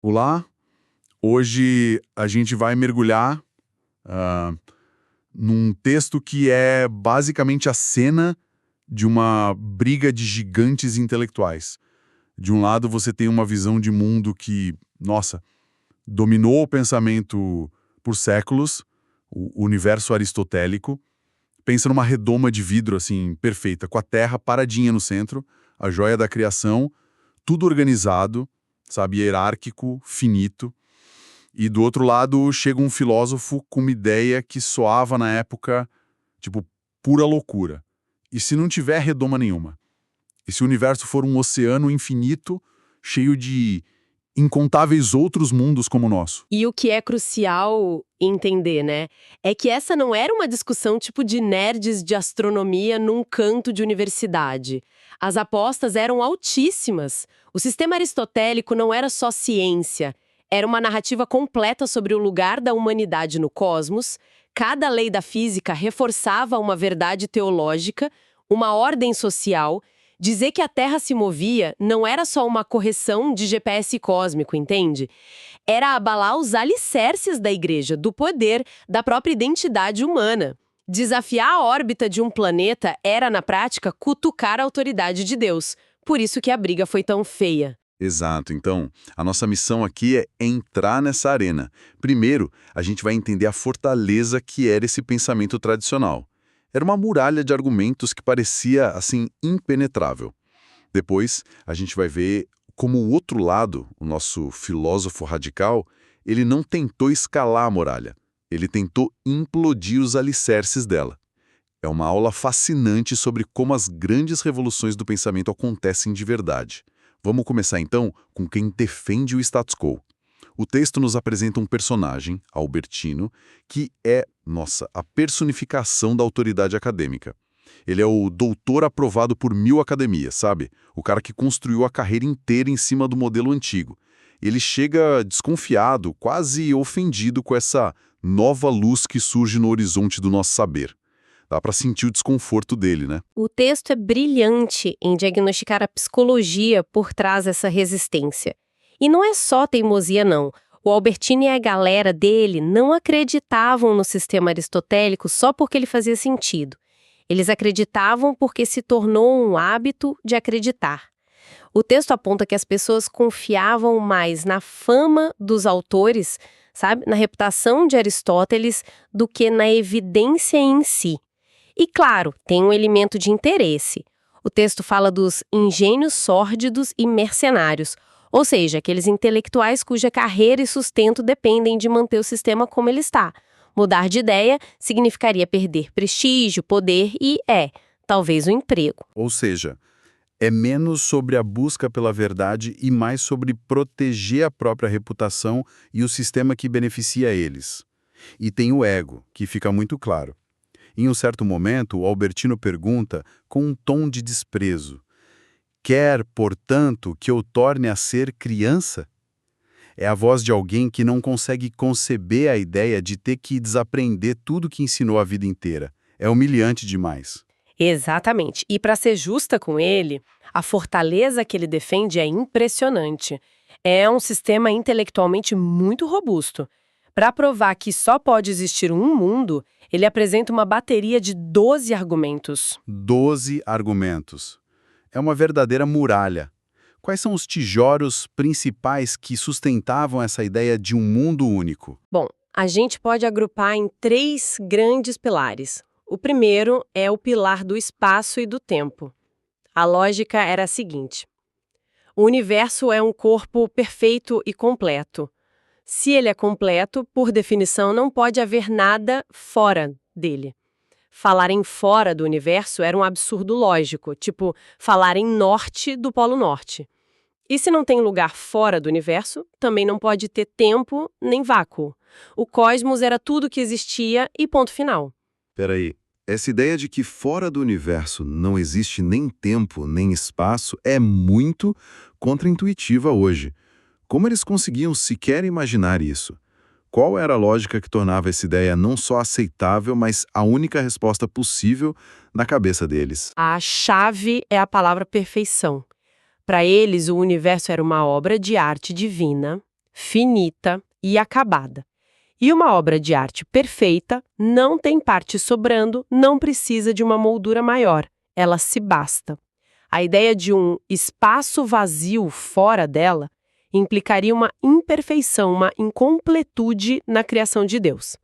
Olá, hoje a gente vai mergulhar ah, num texto que é basicamente a cena de uma briga de gigantes intelectuais. De um lado, você tem uma visão de mundo que, nossa, dominou o pensamento por séculos, o universo aristotélico. Pensa numa redoma de vidro, assim, perfeita, com a Terra paradinha no centro, a joia da criação, tudo organizado, sabe, hierárquico, finito. E do outro lado chega um filósofo com uma ideia que soava na época, tipo, pura loucura. E se não tiver redoma nenhuma? E se o universo for um oceano infinito, cheio de incontáveis outros mundos como o nosso? E o que é crucial entender, né, é que essa não era uma discussão tipo de nerds de astronomia num canto de universidade. As apostas eram altíssimas. O sistema aristotélico não era só ciência, era uma narrativa completa sobre o lugar da humanidade no cosmos. Cada lei da física reforçava uma verdade teológica, uma ordem social. Dizer que a Terra se movia não era só uma correção de GPS cósmico, entende? Era abalar os alicerces da igreja, do poder, da própria identidade humana. Desafiar a órbita de um planeta era, na prática, cutucar a autoridade de Deus. Por isso que a briga foi tão feia. Exato. Então, a nossa missão aqui é entrar nessa arena. Primeiro, a gente vai entender a fortaleza que era esse pensamento tradicional. Era uma muralha de argumentos que parecia, assim, impenetrável. Depois, a gente vai ver como o outro lado, o nosso filósofo radical, ele não tentou escalar a muralha. Ele tentou implodir os alicerces dela. É uma aula fascinante sobre como as grandes revoluções do pensamento acontecem de verdade. Vamos começar então com quem defende o status quo. O texto nos apresenta um personagem, Albertino, que é, nossa, a personificação da autoridade acadêmica. Ele é o doutor aprovado por 1000 academias, sabe? O cara que construiu a carreira inteira em cima do modelo antigo. Ele chega desconfiado, quase ofendido com essa nova luz que surge no horizonte do nosso saber. Dá para sentir o desconforto dele, né? O texto é brilhante em diagnosticar a psicologia por trás dessa resistência. E não é só teimosia, não. O Albertini e a galera dele não acreditavam no sistema aristotélico só porque ele fazia sentido. Eles acreditavam porque se tornou um hábito de acreditar. O texto aponta que as pessoas confiavam mais na fama dos autores, sabe, na reputação de Aristóteles, do que na evidência em si. E claro, tem um elemento de interesse. O texto fala dos engenhos sórdidos e mercenários, ou seja, aqueles intelectuais cuja carreira e sustento dependem de manter o sistema como ele está. Mudar de ideia significaria perder prestígio, poder e, talvez o emprego. Ou seja, é menos sobre a busca pela verdade e mais sobre proteger a própria reputação e o sistema que beneficia eles. E tem o ego, que fica muito claro. Em um certo momento, o Albertino pergunta com um tom de desprezo: quer, portanto, que eu torne a ser criança? É a voz de alguém que não consegue conceber a ideia de ter que desaprender tudo que ensinou a vida inteira. É humilhante demais. Exatamente. E para ser justa com ele, a fortaleza que ele defende é impressionante. É um sistema intelectualmente muito robusto. Para provar que só pode existir um mundo, ele apresenta uma bateria de 12 argumentos. 12 argumentos. É uma verdadeira muralha. Quais são os tijolos principais que sustentavam essa ideia de um mundo único? Bom, a gente pode agrupar em 3 grandes pilares. O primeiro é o pilar do espaço e do tempo. A lógica era a seguinte: o universo é um corpo perfeito e completo. Se ele é completo, por definição, não pode haver nada fora dele. Falar em fora do universo era um absurdo lógico, tipo falar em norte do Polo Norte. E se não tem lugar fora do universo, também não pode ter tempo nem vácuo. O cosmos era tudo que existia e ponto final. Peraí, essa ideia de que fora do universo não existe nem tempo nem espaço é muito contraintuitiva hoje. Como eles conseguiam sequer imaginar isso? Qual era a lógica que tornava essa ideia não só aceitável, mas a única resposta possível na cabeça deles? A chave é a palavra perfeição. Para eles, o universo era uma obra de arte divina finita e acabada. E uma obra de arte perfeita não tem parte sobrando, não precisa de uma moldura maior, ela se basta. A ideia de um espaço vazio fora dela implicaria uma imperfeição, uma incompletude na criação de Deus.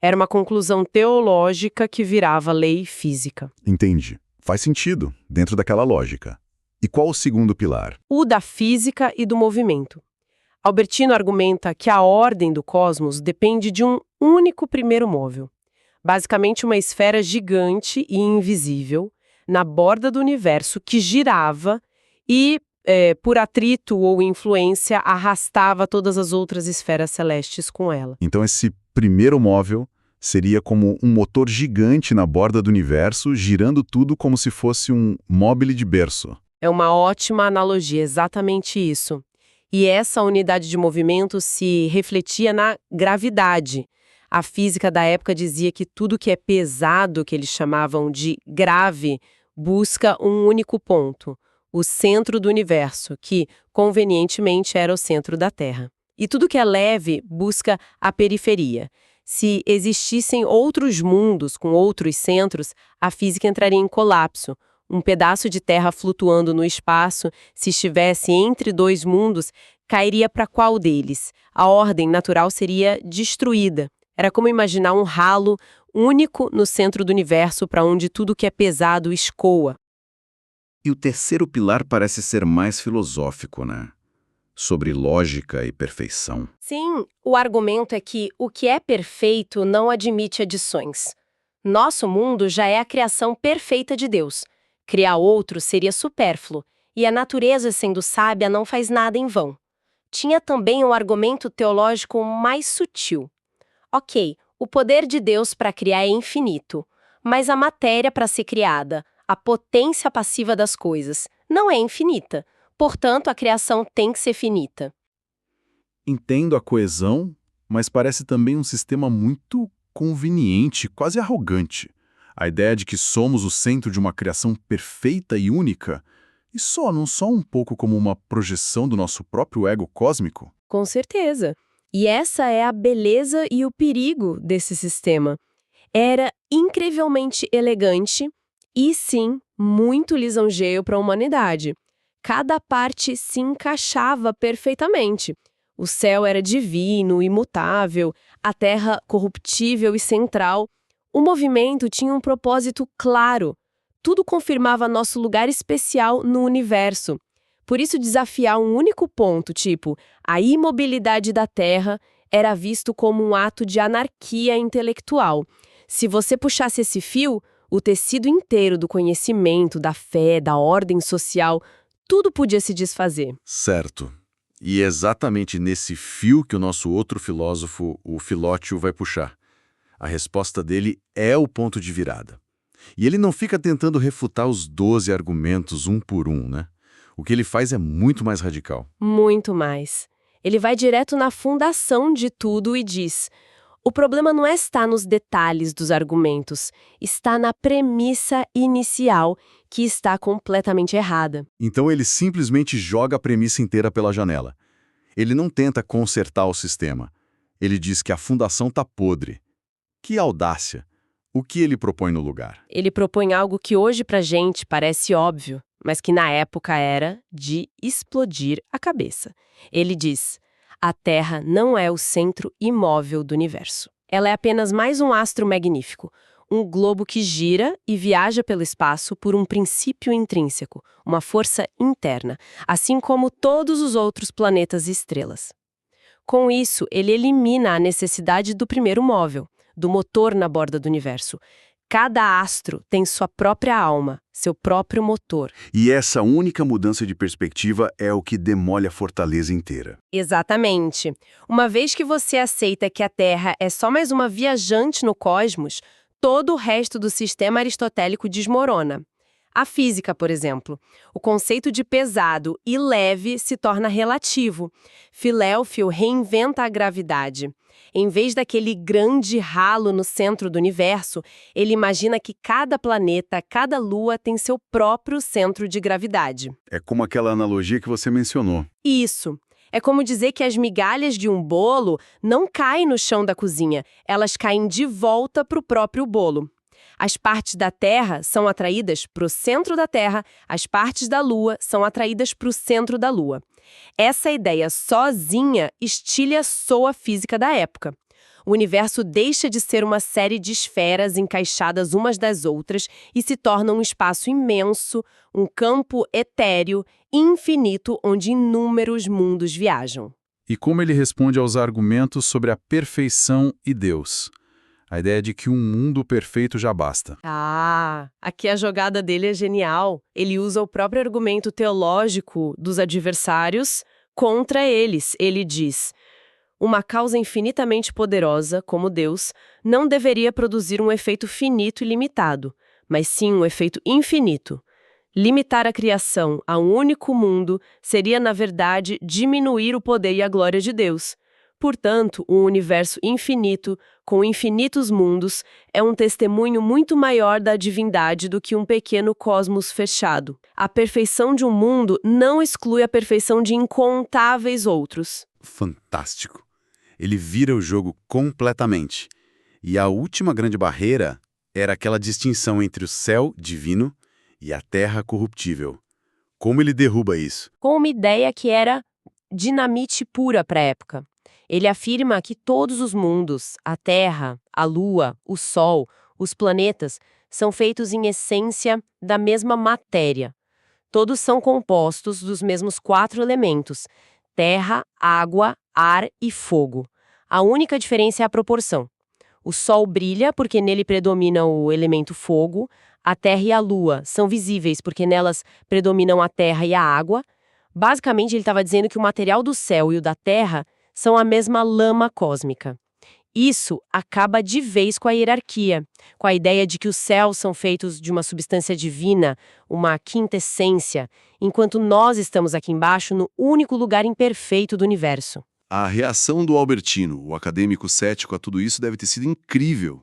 Era uma conclusão teológica que virava lei física. Entendi. Faz sentido, dentro daquela lógica. E qual o segundo pilar? O da física e do movimento. Albertino argumenta que a ordem do cosmos depende de um único primeiro móvel. Basicamente uma esfera gigante e invisível na borda do universo que girava e, por atrito ou influência, arrastava todas as outras esferas celestes com ela. Então esse primeiro móvel seria como um motor gigante na borda do universo, girando tudo como se fosse um mobile de berço. É uma ótima analogia, exatamente isso. E essa unidade de movimento se refletia na gravidade. A física da época dizia que tudo que é pesado, que eles chamavam de grave, busca um único ponto, o centro do universo, que, convenientemente, era o centro da Terra. E tudo que é leve busca a periferia. Se existissem outros mundos com outros centros, a física entraria em colapso. Um pedaço de terra flutuando no espaço, se estivesse entre dois mundos, cairia para qual deles? A ordem natural seria destruída. Era como imaginar um ralo único no centro do universo para onde tudo que é pesado escoa. E o terceiro pilar parece ser mais filosófico, né? Sobre lógica e perfeição. Sim, o argumento é que o que é perfeito não admite adições. Nosso mundo já é a criação perfeita de Deus. Criar outro seria supérfluo, e a natureza, sendo sábia, não faz nada em vão. Tinha também um argumento teológico mais sutil. Ok, o poder de Deus para criar é infinito, mas a matéria para ser criada, a potência passiva das coisas, não é infinita. Portanto, a criação tem que ser finita. Entendo a coesão, mas parece também um sistema muito conveniente, quase arrogante. A ideia de que somos o centro de uma criação perfeita e única, e não só um pouco como uma projeção do nosso próprio ego cósmico? Com certeza. E essa é a beleza e o perigo desse sistema. Era incrivelmente elegante e, sim, muito lisonjeio para a humanidade. Cada parte se encaixava perfeitamente. O céu era divino, imutável, a terra corruptível e central. O movimento tinha um propósito claro. Tudo confirmava nosso lugar especial no universo. Por isso, desafiar um único ponto, tipo a imobilidade da Terra, era visto como um ato de anarquia intelectual. Se você puxasse esse fio, o tecido inteiro do conhecimento, da fé, da ordem social, tudo podia se desfazer. Certo. E é exatamente nesse fio que o nosso outro filósofo, o Filótio, vai puxar. A resposta dele é o ponto de virada. E ele não fica tentando refutar os 12 argumentos um por um, né? O que ele faz é muito mais radical. Muito mais. Ele vai direto na fundação de tudo e diz: o problema não está nos detalhes dos argumentos, está na premissa inicial, que está completamente errada. Então ele simplesmente joga a premissa inteira pela janela. Ele não tenta consertar o sistema. Ele diz que a fundação está podre. Que audácia! O que ele propõe no lugar? Ele propõe algo que hoje pra gente parece óbvio, mas que na época era de explodir a cabeça. Ele diz: a Terra não é o centro imóvel do universo. Ela é apenas mais um astro magnífico, um globo que gira e viaja pelo espaço por um princípio intrínseco, uma força interna, assim como todos os outros planetas e estrelas. Com isso, ele elimina a necessidade do primeiro móvel, do motor na borda do universo. Cada astro tem sua própria alma, seu próprio motor. E essa única mudança de perspectiva é o que demole a fortaleza inteira. Exatamente. Uma vez que você aceita que a Terra é só mais uma viajante no cosmos, todo o resto do sistema aristotélico desmorona. A física, por exemplo. O conceito de pesado e leve se torna relativo. Filéufio reinventa a gravidade. Em vez daquele grande ralo no centro do universo, ele imagina que cada planeta, cada lua tem seu próprio centro de gravidade. É como aquela analogia que você mencionou. Isso. É como dizer que as migalhas de um bolo não caem no chão da cozinha, elas caem de volta para o próprio bolo. As partes da Terra são atraídas para o centro da Terra, as partes da Lua são atraídas para o centro da Lua. Essa ideia sozinha estilhaçou a física da época. O universo deixa de ser uma série de esferas encaixadas umas das outras e se torna um espaço imenso, um campo etéreo, infinito, onde inúmeros mundos viajam. E como ele responde aos argumentos sobre a perfeição e Deus? A ideia de que um mundo perfeito já basta. Aqui a jogada dele é genial. Ele usa o próprio argumento teológico dos adversários contra eles. Ele diz: uma causa infinitamente poderosa, como Deus, não deveria produzir um efeito finito e limitado, mas sim um efeito infinito. Limitar a criação a um único mundo seria, na verdade, diminuir o poder e a glória de Deus. Portanto, um universo infinito, com infinitos mundos, é um testemunho muito maior da divindade do que um pequeno cosmos fechado. A perfeição de um mundo não exclui a perfeição de incontáveis outros. Fantástico. Ele vira o jogo completamente. E a última grande barreira era aquela distinção entre o céu divino e a terra corruptível. Como ele derruba isso? Com uma ideia que era dinamite pura para a época. Ele afirma que todos os mundos, a Terra, a Lua, o Sol, os planetas, são feitos em essência da mesma matéria. Todos são compostos dos mesmos 4 elementos: terra, água, ar e fogo. A única diferença é a proporção. O Sol brilha porque nele predomina o elemento fogo, a Terra e a Lua são visíveis porque nelas predominam a terra e a água. Basicamente, ele estava dizendo que o material do céu e o da Terra são a mesma lama cósmica. Isso acaba de vez com a hierarquia, com a ideia de que os céus são feitos de uma substância divina, uma quintessência, enquanto nós estamos aqui embaixo no único lugar imperfeito do universo. A reação do Albertino, o acadêmico cético, a tudo isso deve ter sido incrível.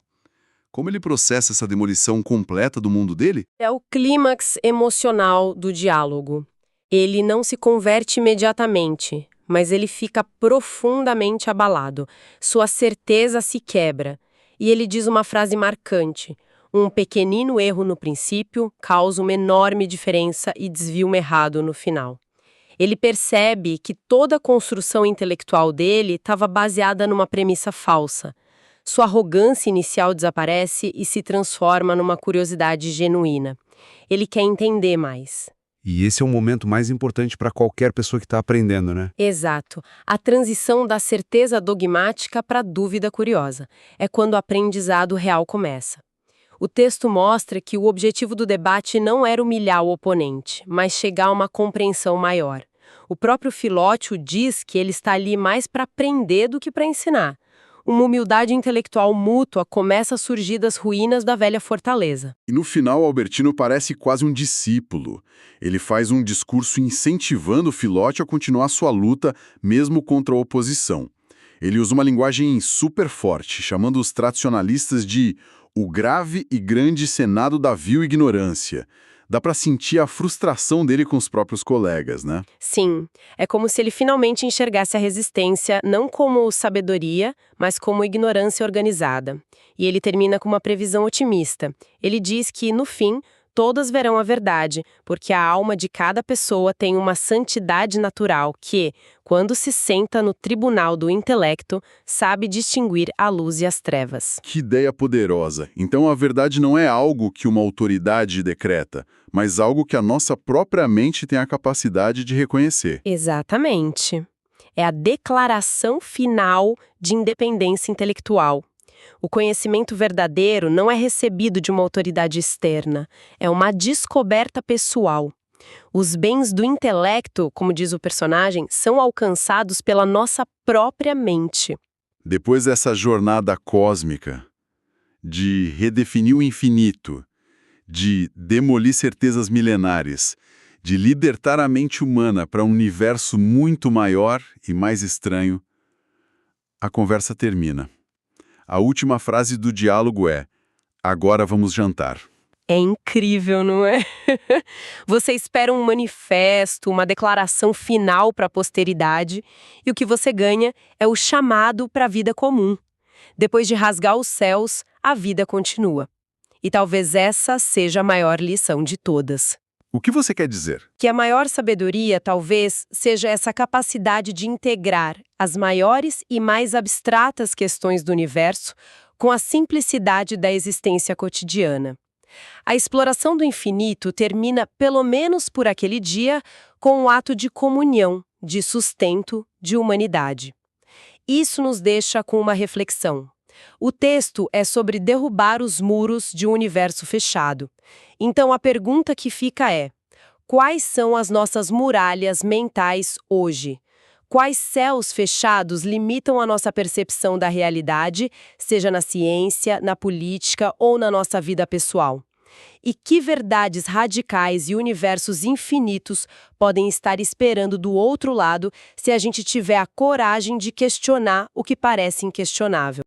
Como ele processa essa demolição completa do mundo dele? É o clímax emocional do diálogo. Ele não se converte imediatamente, mas ele fica profundamente abalado. Sua certeza se quebra. E ele diz uma frase marcante: um pequenino erro no princípio causa uma enorme diferença e desvio errado no final. Ele percebe que toda a construção intelectual dele estava baseada numa premissa falsa. Sua arrogância inicial desaparece e se transforma numa curiosidade genuína. Ele quer entender mais. E esse é o momento mais importante para qualquer pessoa que está aprendendo, né? Exato. A transição da certeza dogmática para a dúvida curiosa. É quando o aprendizado real começa. O texto mostra que o objetivo do debate não era humilhar o oponente, mas chegar a uma compreensão maior. O próprio Filóteo diz que ele está ali mais para aprender do que para ensinar. Uma humildade intelectual mútua começa a surgir das ruínas da velha fortaleza. E no final, Albertino parece quase um discípulo. Ele faz um discurso incentivando Filóteo a continuar sua luta, mesmo contra a oposição. Ele usa uma linguagem super forte, chamando os tradicionalistas de o grave e grande Senado da vil ignorância. Dá para sentir a frustração dele com os próprios colegas, né? Sim, é como se ele finalmente enxergasse a resistência não como sabedoria, mas como ignorância organizada. E ele termina com uma previsão otimista. Ele diz que, no fim, todas verão a verdade, porque a alma de cada pessoa tem uma santidade natural que, quando se senta no tribunal do intelecto, sabe distinguir a luz e as trevas. Que ideia poderosa! Então a verdade não é algo que uma autoridade decreta, mas algo que a nossa própria mente tem a capacidade de reconhecer. Exatamente. É a declaração final de independência intelectual. O conhecimento verdadeiro não é recebido de uma autoridade externa, é uma descoberta pessoal. Os bens do intelecto, como diz o personagem, são alcançados pela nossa própria mente. Depois dessa jornada cósmica, de redefinir o infinito, de demolir certezas milenares, de libertar a mente humana para um universo muito maior e mais estranho, a conversa termina. A última frase do diálogo é: agora vamos jantar. É incrível, não é? Você espera um manifesto, uma declaração final para a posteridade, e o que você ganha é o chamado para a vida comum. Depois de rasgar os céus, a vida continua. E talvez essa seja a maior lição de todas. O que você quer dizer? Que a maior sabedoria, talvez, seja essa capacidade de integrar as maiores e mais abstratas questões do universo com a simplicidade da existência cotidiana. A exploração do infinito termina, pelo menos por aquele dia, com um ato de comunhão, de sustento, de humanidade. Isso nos deixa com uma reflexão. O texto é sobre derrubar os muros de um universo fechado. Então a pergunta que fica é: quais são as nossas muralhas mentais hoje? Quais céus fechados limitam a nossa percepção da realidade, seja na ciência, na política ou na nossa vida pessoal? E que verdades radicais e universos infinitos podem estar esperando do outro lado se a gente tiver a coragem de questionar o que parece inquestionável?